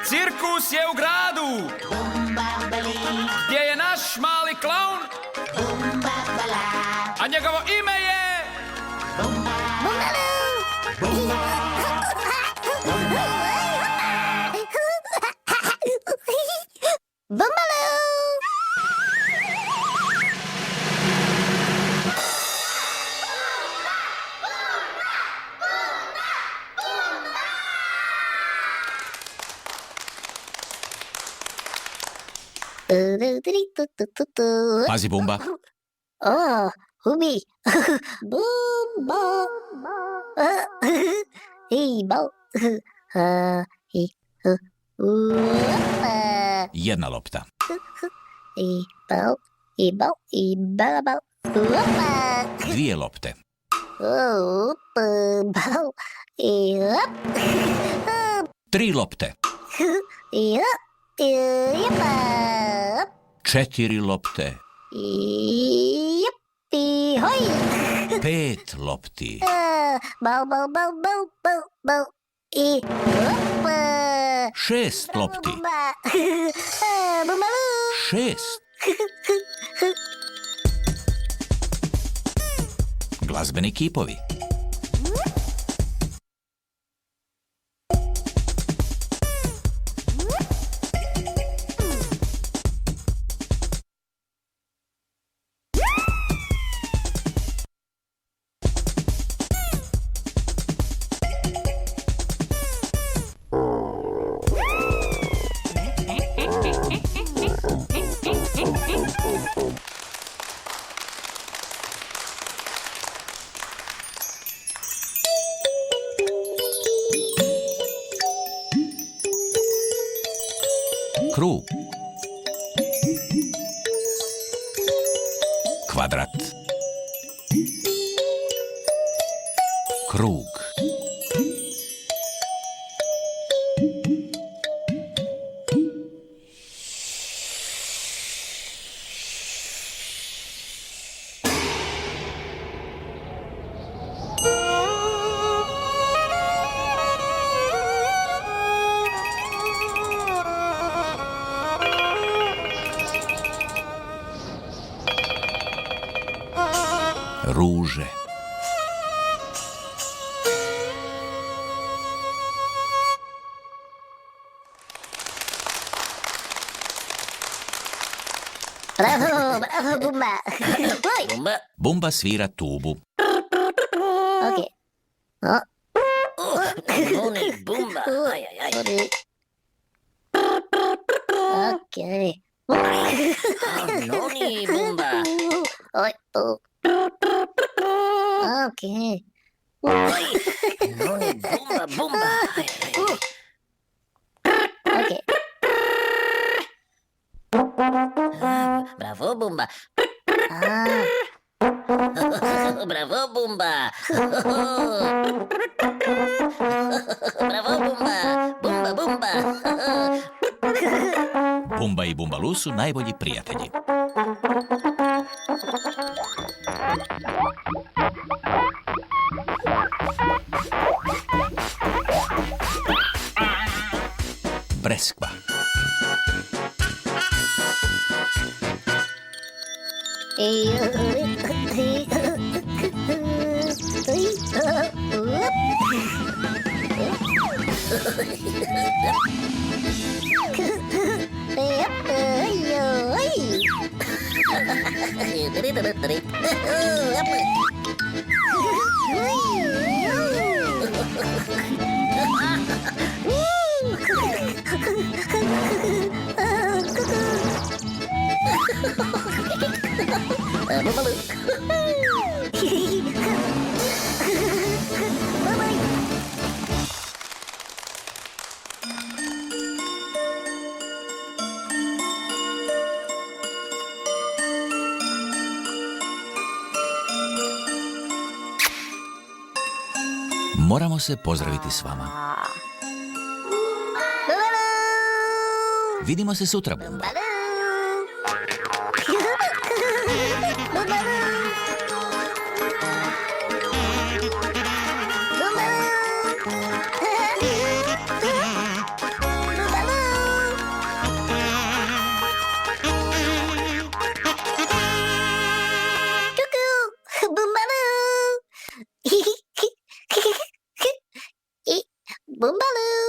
Cirkus je u gradu, gdje je naš mali klaun, a njegovo ime je... Pazi, Bumba. Oh, Hubi. Bumba. Hey, bo. Jedna lopta. Dvije lopte. Tri lopte. Četiri lopte. Pet lopti. Šest lopti. Šest. Glazbeni kipovi. Krug. Kvadrat. Krug. Ruže. Bravo, bravo, Bumba. Bumba. Bumba svira tubu. Okay. Noni, Bumba. Aj. Okay. Noni, Bumba. Okay. Noni, Bumba. Okay. Bravo, Bumba. Bravo, Bumba. Bravo, Bumba. Bumba. Bumba i Bumbalu su najbolji prijatelji. Breskva. Moramo se pozdraviti s vama. Vidimo se sutra, Bumba. Bumbaloo.